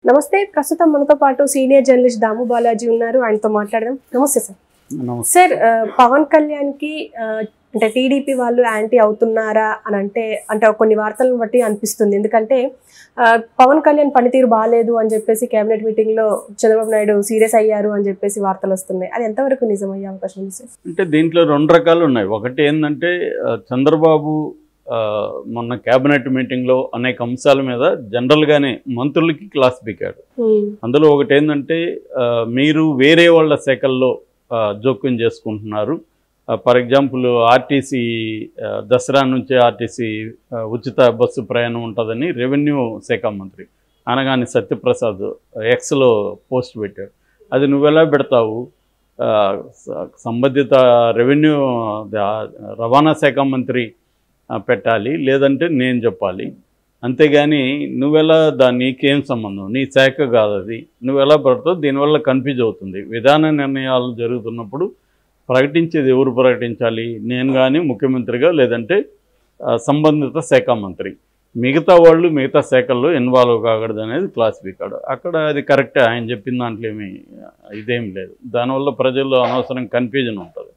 నమస్తే. ప్రస్తుతం మనతో పాటు సీనియర్ జర్నలిస్ట్ దాము బాలాజీ ఉన్నారు. ఆయనతో మాట్లాడదాం. నమస్తే సార్. సార్, పవన్ కళ్యాణ్ కి అంటే టీడీపీ వాళ్ళు యాంటీ అవుతున్నారా అని అంటే కొన్ని వార్తలను బట్టి అనిపిస్తుంది. ఎందుకంటే పవన్ కళ్యాణ్ పనితీరు బాగాలేదు అని చెప్పేసి కేబినెట్ మీటింగ్ లో చంద్రబాబు నాయుడు సీరియస్ అయ్యారు అని చెప్పేసి వార్తలు వస్తున్నాయి. అది ఎంతవరకు నిజమయ్యే అవకాశం ఉంది సార్? అంటే దీంట్లో రెండు రకాలు ఉన్నాయి. ఒకటి ఏంటంటే చంద్రబాబు మొన్న కేబినెట్ మీటింగ్లో అనేక అంశాల మీద జనరల్గానే మంత్రులకి క్లాస్ పీకాడు. అందులో ఒకటి ఏంటంటే మీరు వేరే వాళ్ళ శాఖల్లో జోక్యం చేసుకుంటున్నారు. ఫర్ ఎగ్జాంపుల్ ఆర్టీసీ దసరా నుంచే ఆర్టీసీ ఉచిత బస్సు ప్రయాణం ఉంటుందని రెవెన్యూ శాఖ మంత్రి అనగాని సత్యప్రసాద్ ఎక్స్లో పోస్ట్ పెట్టాడు. అది నువ్వెలా పెడతావు? సంబంధిత రెవెన్యూ రవాణా శాఖ మంత్రి పెట్టాలి, లేదంటే నేను చెప్పాలి. అంతేగాని నువ్వెలా నీకేం సంబంధం, నీ శాఖ కాదు అది, నువ్వెలా పెడతావు? దీనివల్ల కన్ఫ్యూజ్ అవుతుంది. విధాన నిర్ణయాలు జరుగుతున్నప్పుడు ప్రకటించేది ఎవరు ప్రకటించాలి? నేను కానీ ముఖ్యమంత్రిగా, లేదంటే సంబంధిత శాఖ మంత్రి. మిగతా వాళ్ళు మిగతా శాఖల్లో ఇన్వాల్వ్ కాకూడదు అనేది క్లాస్ పీకాడు. అక్కడ అది కరెక్టే, ఆయన చెప్పిన దాంట్లో ఇదేం లేదు. దానివల్ల ప్రజల్లో అనవసరం కన్ఫ్యూజన్ ఉంటుంది.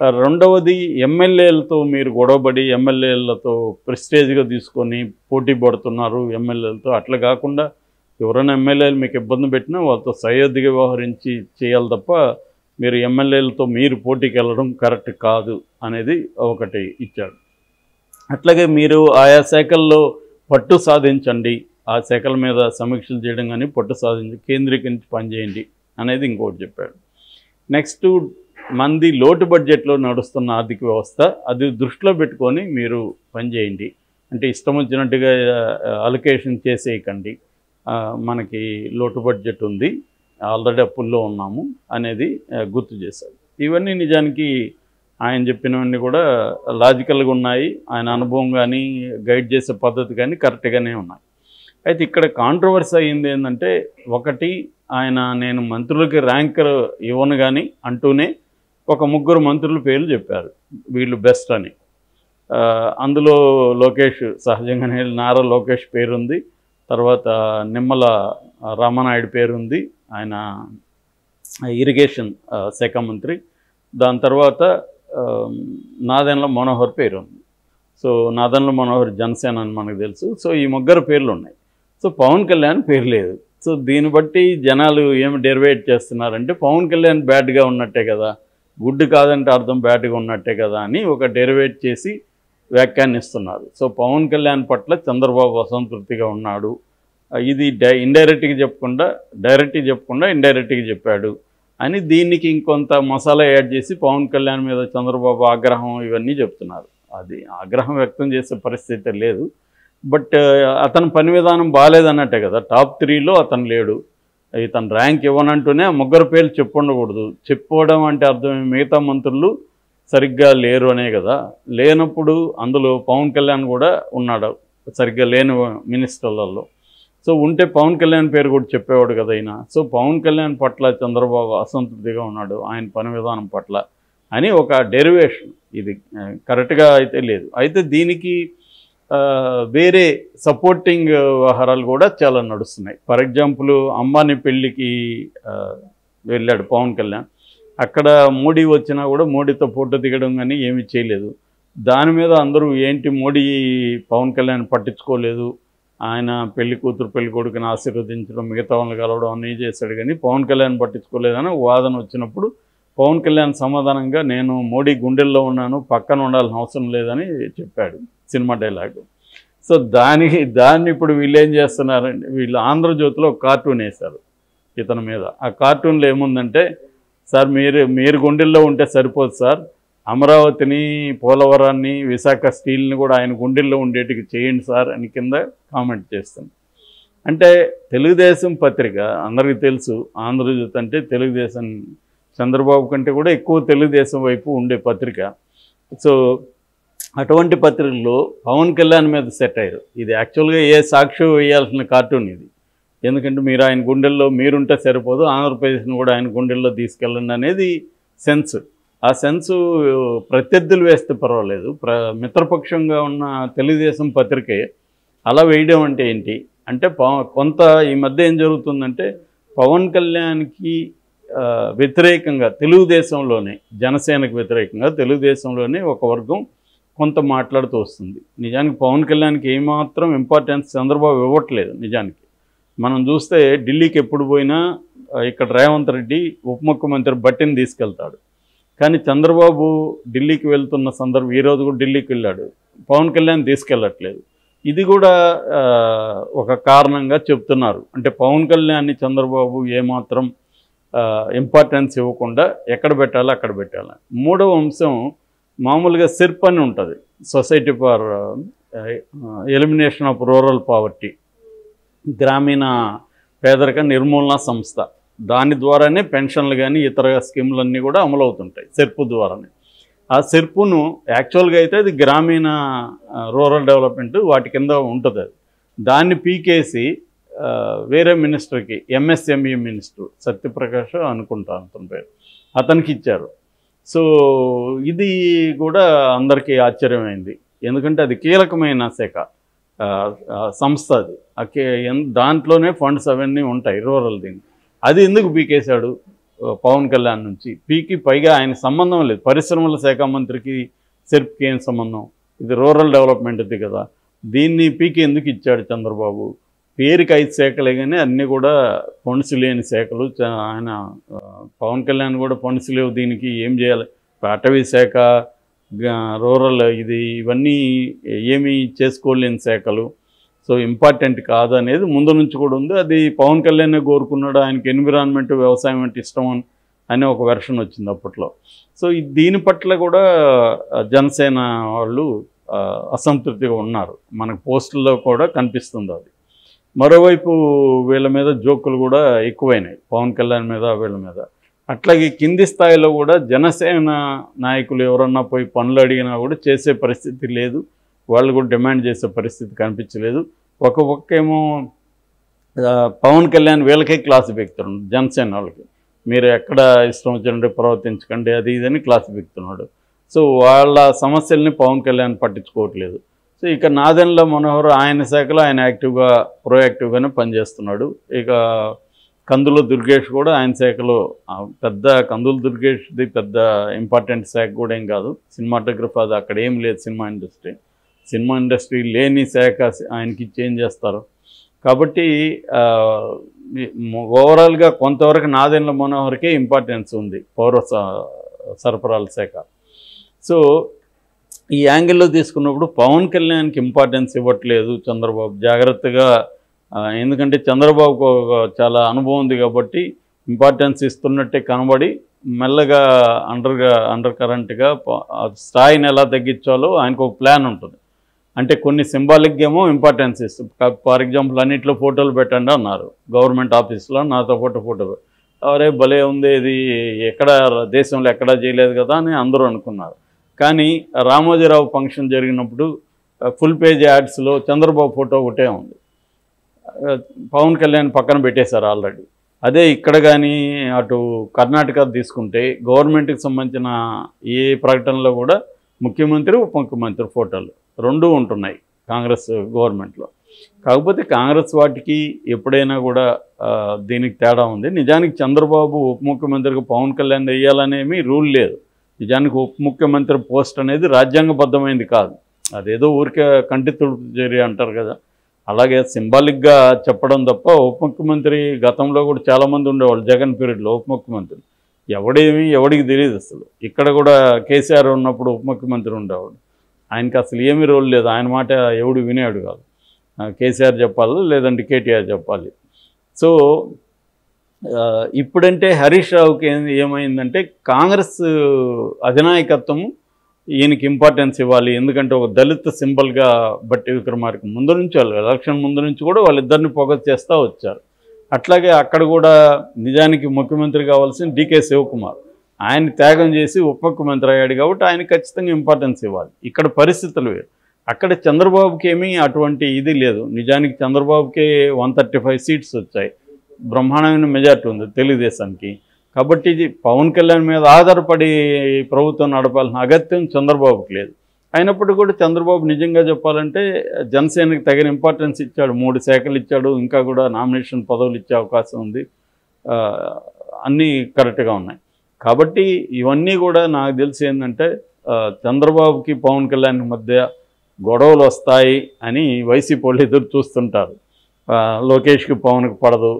రెండవది, ఎమ్మెల్యేలతో మీరు గొడవబడి ఎమ్మెల్యేలతో ప్రెస్టేజ్గా తీసుకొని పోటీ పడుతున్నారు ఎమ్మెల్యేలతో. అట్లా కాకుండా ఎవరైనా ఎమ్మెల్యేలు మీకు ఇబ్బంది పెట్టినా వాళ్ళతో సయోధ్యగా వ్యవహరించి చేయాలి తప్ప మీరు ఎమ్మెల్యేలతో మీరు పోటీకి వెళ్ళడం కరెక్ట్ కాదు అనేది ఒకటి ఇచ్చాడు. అట్లాగే మీరు ఆయా శాఖల్లో పట్టు సాధించండి, ఆ శాఖల మీద సమీక్షలు చేయడం కానీ పట్టు సాధించి కేంద్రీకరించి పనిచేయండి అనేది ఇంకోటి చెప్పాడు. నెక్స్ట్, మంది లోటు బడ్జెట్లో నడుస్తున్న ఆర్థిక వ్యవస్థ, అది దృష్టిలో పెట్టుకొని మీరు పనిచేయండి. అంటే ఇష్టం వచ్చినట్టుగా అలొకేషన్ చేసేయకండి, మనకి లోటు బడ్జెట్ ఉంది, ఆల్రెడీ అప్పుల్లో ఉన్నాము అనేది గుర్తు చేశారు. ఇవన్నీ నిజానికి ఆయన చెప్పినవన్నీ కూడా లాజికల్గా ఉన్నాయి. ఆయన అనుభవం కానీ గైడ్ చేసే పద్ధతి కానీ కరెక్ట్గానే ఉన్నాయి. అయితే ఇక్కడ కాంట్రవర్సీ అయ్యింది ఏంటంటే, ఒకటి, ఆయన నేను మంత్రులకి ర్యాంక్ ఇవ్వను కానీ అంటూనే ఒక ముగ్గురు మంత్రుల పేర్లు చెప్పారు, వీళ్ళు బెస్ట్ అని. అందులో లోకేష్, సహజంగానే నారా లోకేష్ పేరుంది. తర్వాత నిమ్మల రామనాయుడు పేరుంది, ఆయన ఇరిగేషన్ శాఖ మంత్రి. దాని తర్వాత నాదెండ్ల మనోహర్ పేరు ఉంది. సో నాదెండ్ల మనోహర్ జనసేన అని మనకు తెలుసు. సో ఈ ముగ్గురు పేర్లు ఉన్నాయి. సో పవన్ కళ్యాణ్ పేరు లేదు. సో దీన్ని బట్టి జనాలు ఏమి డెరివేట్ చేస్తున్నారంటే, పవన్ కళ్యాణ్ బ్యాడ్గా ఉన్నట్టే కదా, గుడ్ కాదంటే అర్థం బ్యాడ్గా ఉన్నట్టే కదా అని ఒక డెరివేట్ చేసి వ్యాఖ్యానిస్తున్నారు. సో పవన్ కళ్యాణ్ పట్ల చంద్రబాబు అసంతృప్తిగా ఉన్నాడు, ఇది ఇండైరెక్ట్గా చెప్పకుండా డైరెక్ట్గా చెప్పకుండా ఇండైరెక్ట్గా చెప్పాడు అని దీనికి ఇంకొంత మసాలా యాడ్ చేసి పవన్ కళ్యాణ్ మీద చంద్రబాబు ఆగ్రహం ఇవన్నీ చెప్తున్నారు. అది ఆగ్రహం వ్యక్తం చేసే పరిస్థితి లేదు. బట్ అతని పని విధానం బాగాలేదన్నట్టే కదా. టాప్ 3లో అతను లేడు. ఇతను ర్యాంక్ ఇవ్వనంటూనే ముగ్గురు పేర్లు చెప్పుండకూడదు. చెప్పుకోవడం అంటే అర్థం మిగతా మంత్రులు సరిగ్గా లేరు అనే కదా. లేనప్పుడు అందులో పవన్ కళ్యాణ్ కూడా ఉన్నాడు, సరిగ్గా లేని మినిస్టర్లలో. సో ఉంటే పవన్ కళ్యాణ్ పేరు కూడా చెప్పేవాడు కదా అయినా. సో పవన్ కళ్యాణ్ పట్ల చంద్రబాబు అసంతృప్తిగా ఉన్నాడు ఆయన పని విధానం పట్ల అని ఒక డెరివేషన్. ఇది కరెక్ట్గా అయితే లేదు. అయితే దీనికి వేరే సపోర్టింగ్ వ్యవహారాలు కూడా చాలా నడుస్తున్నాయి. ఫర్ ఎగ్జాంపుల్, అంబానీ పెళ్ళికి వెళ్ళాడు పవన్ కళ్యాణ్. అక్కడ మోడీ వచ్చినా కూడా మోడీతో ఫోటో దిగడం కానీ ఏమీ చేయలేదు. దాని మీద అందరూ ఏంటి మోడీ పవన్ కళ్యాణ్ పట్టించుకోలేదు, ఆయన పెళ్లి కూతురు పెళ్లి కొడుకుని ఆశీర్వదించడం, మిగతా వాళ్ళని కలవడం అన్నీ చేశాడు కానీ పవన్ కళ్యాణ్ పట్టించుకోలేదని వాదన వచ్చినప్పుడు పవన్ కళ్యాణ్ సమాధానంగా, నేను మోడీ గుండెల్లో ఉన్నాను, పక్కన ఉండాల్సిన అవసరం లేదని చెప్పాడు, సినిమా డైలాగ్. సో దాన్ని ఇప్పుడు వీళ్ళు ఏం చేస్తున్నారంటే, వీళ్ళు ఆంధ్రజ్యోతిలో ఒక కార్టూన్ వేశారు ఇతని మీద. ఆ కార్టూన్లో ఏముందంటే, సార్ మీరు గుండెల్లో ఉంటే సరిపోదు సార్, అమరావతిని, పోలవరాన్ని, విశాఖ స్టీల్ని కూడా ఆయన గుండెల్లో ఉండేటికి చేయండి సార్ అని కింద కామెంట్ చేస్తుంది. అంటే తెలుగుదేశం పత్రిక అందరికీ తెలుసు, ఆంధ్రజ్యోతి అంటే తెలుగుదేశం, చంద్రబాబు కంటే కూడా ఎక్కువ తెలుగుదేశం వైపు ఉండే పత్రిక. సో అటువంటి పత్రికల్లో పవన్ కళ్యాణ్ మీద సెట్ అయ్యారు. ఇది యాక్చువల్గా ఏ సాక్షి వేయాల్సిన కార్టూన్ ఇది. ఎందుకంటే మీరు ఆయన గుండెల్లో మీరుంటే సరిపోదు, ఆంధ్రప్రదేశ్ని కూడా ఆయన గుండెల్లో తీసుకెళ్ళండి అనేది సెన్స్. ఆ సెన్సు ప్రత్యర్థులు వేస్తే పర్వాలేదు, మిత్రపక్షంగా ఉన్న తెలుగుదేశం పత్రికే అలా వేయడం అంటే ఏంటి అంటే కొంత ఈ మధ్య ఏం జరుగుతుందంటే పవన్ కళ్యాణ్కి వ్యతిరేకంగా తెలుగుదేశంలోనే, జనసేనకు వ్యతిరేకంగా తెలుగుదేశంలోనే ఒక వర్గం కొంత మాట్లాడుతూ వస్తుంది. నిజానికి పవన్ కళ్యాణ్కి ఏమాత్రం ఇంపార్టెన్స్ చంద్రబాబు ఇవ్వట్లేదు. నిజానికి మనం చూస్తే ఢిల్లీకి ఎప్పుడు పోయినా ఇక్కడ రేవంత్ రెడ్డి ఉప ముఖ్యమంత్రి భట్టిని తీసుకెళ్తాడు. కానీ చంద్రబాబు ఢిల్లీకి వెళ్తున్న సందర్భం, ఈరోజు కూడా ఢిల్లీకి వెళ్ళాడు, పవన్ కళ్యాణ్ తీసుకెళ్ళట్లేదు. ఇది కూడా ఒక కారణంగా చెప్తున్నారు. అంటే పవన్ కళ్యాణ్ని చంద్రబాబు ఏమాత్రం ఇంపార్టెన్స్ ఇవ్వకుండా ఎక్కడ పెట్టాలో అక్కడ పెట్టాలి. మూడవ అంశం మామూలుగా సిర్ప్ అని ఉంటుంది, society for elimination of rural poverty, గ్రామీణ పేదరిక నిర్మూలన సంస్థ. దాని ద్వారానే పెన్షన్లు కానీ ఇతర స్కీములన్నీ కూడా అమలవుతుంటాయి సిర్ప్ ద్వారానే. ఆ సిర్పును యాక్చువల్గా అయితే అది గ్రామీణ రూరల్ డెవలప్మెంట్ వాటి కింద ఉంటుంది. అది దాన్ని పీకేసి వేరే మినిస్టర్కి, ఎంఎస్ఎంఈ మినిస్టర్ సత్యప్రకాష్ అనుకుంటా అతని పేరు, అతనికి ఇచ్చారు. సో ఇది కూడా అందరికీ ఆశ్చర్యమైంది. ఎందుకంటే అది కీలకమైన శాఖ సంస్థ, అది దాంట్లోనే ఫండ్స్ అవన్నీ ఉంటాయి రూరల్ దీనికి. అది ఎందుకు పీకేశాడు పవన్ కళ్యాణ్ నుంచి? పీకి పైగా ఆయన సంబంధం లేదు, పరిశ్రమల శాఖ మంత్రికి సిర్ప్కి ఏం సంబంధం? ఇది రూరల్ డెవలప్మెంట్ది కదా. దీన్ని పీకి ఎందుకు ఇచ్చాడు చంద్రబాబు? పేరుకి 5 శాఖలే కానీ అన్నీ కూడా ఫండ్స్ లేని శాఖలు. ఆయన పవన్ కళ్యాణ్ కూడా ఫండ్స్ లేవు దీనికి, ఏం చేయాలి? అటవీ శాఖ, రూరల్ ఇవన్నీ ఏమీ చేసుకోలేని శాఖలు. సో ఇంపార్టెంట్ కాదు అనేది ముందు నుంచి కూడా ఉంది. అది పవన్ కళ్యాణ్ కోరుకున్నాడు, ఆయనకి ఎన్విరాన్మెంట్, వ్యవసాయం అంటే ఇష్టం అని ఒక వెర్షన్ వచ్చింది అప్పట్లో. సో దీని పట్ల కూడా జనసేన వాళ్ళు అసంతృప్తిగా ఉన్నారు, మనకు పోస్టుల్లో కూడా కనిపిస్తుంది అది. మరోవైపు వీళ్ళ మీద జోకులు కూడా ఎక్కువైనాయి, పవన్ కళ్యాణ్ మీద వీళ్ళ మీద. అట్లాగే కింది స్థాయిలో కూడా జనసేన నాయకులు ఎవరన్నా పోయి పనులు అడిగినా కూడా చేసే పరిస్థితి లేదు, వాళ్ళు కూడా డిమాండ్ చేసే పరిస్థితి కనిపించలేదు. ఒక పక్కేమో పవన్ కళ్యాణ్ వీళ్ళకే క్లాస్ పెడుతున్నాడు, జనసేన వాళ్ళకి, మీరు ఎక్కడ ఇష్టం వచ్చినట్టు ప్రవర్తించకండి అది ఇదని క్లాస్ పెడుతున్నాడు. సో వాళ్ళ సమస్యల్ని పవన్ కళ్యాణ్ పట్టించుకోవట్లేదు. సో ఇక నాదెండ్ల మనోహర్ ఆయన శాఖలో ఆయన యాక్టివ్గా ప్రోయాక్టివ్గానే పనిచేస్తున్నాడు. ఇక కందుల దుర్గేష్ కూడా ఆయన శాఖలో పెద్ద, కందుల దుర్గేష్ది పెద్ద ఇంపార్టెంట్ శాఖ కూడా ఏం కాదు, సినిమాటోగ్రఫీ అది అక్కడ ఏం లేదు. సినిమా ఇండస్ట్రీ లేని శాఖ ఆయనకి చేంజ్ చేస్తారు. కాబట్టి ఓవరాల్గా కొంతవరకు నాదెండ్ల మనోహర్కే ఇంపార్టెన్స్ ఉంది పౌర సరఫరాల శాఖ. సో ఈ యాంగిల్లో తీసుకున్నప్పుడు పవన్ కళ్యాణ్కి ఇంపార్టెన్స్ ఇవ్వట్లేదు చంద్రబాబు జాగ్రత్తగా. ఎందుకంటే చంద్రబాబుకు చాలా అనుభవం ఉంది కాబట్టి ఇంపార్టెన్స్ ఇస్తున్నట్టే కనబడి మెల్లగా అండర్ కరెంట్గా స్థాయిని ఎలా తగ్గించాలో ఆయనకు ఒక ప్లాన్ ఉంటుంది. అంటే కొన్ని సింబాలిక్గా ఏమో ఇంపార్టెన్స్ ఇస్తుంది. ఫర్ ఎగ్జాంపుల్ అన్నింటిలో ఫోటోలు పెట్టండి అన్నారు, గవర్నమెంట్ ఆఫీస్లో నాతో ఫోటో అరే భలే ఉంది, ఇది ఎక్కడ దేశంలో ఎక్కడా చేయలేదు కదా అని అందరూ అనుకున్నారు. కానీ రామోజీరావు ఫంక్షన్ జరిగినప్పుడు ఫుల్ పేజ్ యాడ్స్లో చంద్రబాబు ఫోటో ఒకటే ఉంది, పవన్ కళ్యాణ్ పక్కన పెట్టేశారు ఆల్రెడీ. అదే ఇక్కడ కానీ అటు కర్ణాటక తీసుకుంటే గవర్నమెంట్కి సంబంధించిన ఏ ప్రకటనలో కూడా ముఖ్యమంత్రి, ఉప ముఖ్యమంత్రి ఫోటోలు రెండూ ఉంటున్నాయి కాంగ్రెస్ గవర్నమెంట్లో. కాకపోతే కాంగ్రెస్ వాటికి ఎప్పుడైనా కూడా దీనికి తేడా ఉంది. నిజానికి చంద్రబాబు ఉప ముఖ్యమంత్రిగా పవన్ కళ్యాణ్ వేయాలనేమి రూల్ లేదు. నిజానికి ఉప ముఖ్యమంత్రి పోస్ట్ అనేది రాజ్యాంగబద్ధమైంది కాదు, అదేదో ఊరికే కంటి తుడుపు చర్య అంటారు కదా, అలాగే సింబాలిక్గా చెప్పడం తప్ప. ఉప ముఖ్యమంత్రి గతంలో కూడా చాలామంది ఉండేవాళ్ళు, జగన్ పీరియడ్లో ఉప ముఖ్యమంత్రి ఎవడికి తెలియదు అసలు. ఇక్కడ కూడా కేసీఆర్ ఉన్నప్పుడు ఉప ముఖ్యమంత్రి ఉండేవాడు, ఆయనకి అసలు ఏమీ రోల్ లేదు, ఆయన మాట ఎవడు వినేవాడు కాదు. కేసీఆర్ చెప్పాలి లేదంటే కేటీఆర్ చెప్పాలి. సో ఇప్పుడంటే హరీష్ రావుకి ఏమైందంటే కాంగ్రెస్ అధినాయకత్వము ఈయనకి ఇంపార్టెన్స్ ఇవ్వాలి, ఎందుకంటే ఒక దళిత సింబల్గా బట్టి విక్రమార్క ముందు నుంచి, వాళ్ళు ఎలక్షన్ ముందు నుంచి కూడా వాళ్ళిద్దరిని ఫోకస్ చేస్తూ వచ్చారు. అట్లాగే అక్కడ కూడా నిజానికి ముఖ్యమంత్రి కావాల్సిన డీకే శివకుమార్, ఆయన త్యాగం చేసి ఉప ముఖ్యమంత్రి అయ్యాడు కాబట్టి ఆయన ఖచ్చితంగా ఇంపార్టెన్స్ ఇవ్వాలి. ఇక్కడ పరిస్థితులు వేరు. అక్కడ చంద్రబాబుకి ఏమీ అటువంటి ఇది లేదు. నిజానికి చంద్రబాబుకే 135 సీట్స్ వచ్చాయి, బ్రహ్మాండమైన మెజార్టీ ఉంది తెలుగుదేశానికి. కాబట్టి పవన్ కళ్యాణ్ మీద ఆధారపడి ప్రభుత్వం నడపాల్సిన అగత్యం చంద్రబాబుకి లేదు. అయినప్పటికీ కూడా చంద్రబాబు నిజంగా చెప్పాలంటే జనసేనకి తగిన ఇంపార్టెన్స్ ఇచ్చాడు, 3 శాఖలు ఇచ్చాడు, ఇంకా కూడా నామినేషన్ పదవులు ఇచ్చే అవకాశం ఉంది, అన్నీ కరెక్ట్గా ఉన్నాయి. కాబట్టి ఇవన్నీ కూడా నాకు తెలిసి ఏంటంటే చంద్రబాబుకి పవన్ కళ్యాణ్ మధ్య గొడవలు వస్తాయి అని వైసీపీ వాళ్ళు ఎదురు చూస్తుంటారు. లోకేష్కి పవన్కి పడదు,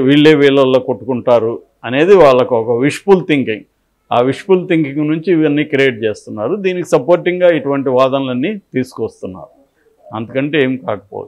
వీళ్ళే వీళ్ళల్లో కొట్టుకుంటారు అనేది వాళ్ళకు ఒక విష్ఫుల్ థింకింగ్. ఆ విష్ఫుల్ థింకింగ్ నుంచి ఇవన్నీ క్రియేట్ చేస్తున్నారు. దీనికి సపోర్టింగ్గా ఇటువంటి వాదనలన్నీ తీసుకొస్తున్నారు, అంతకంటే ఏం కాకపోవచ్చు.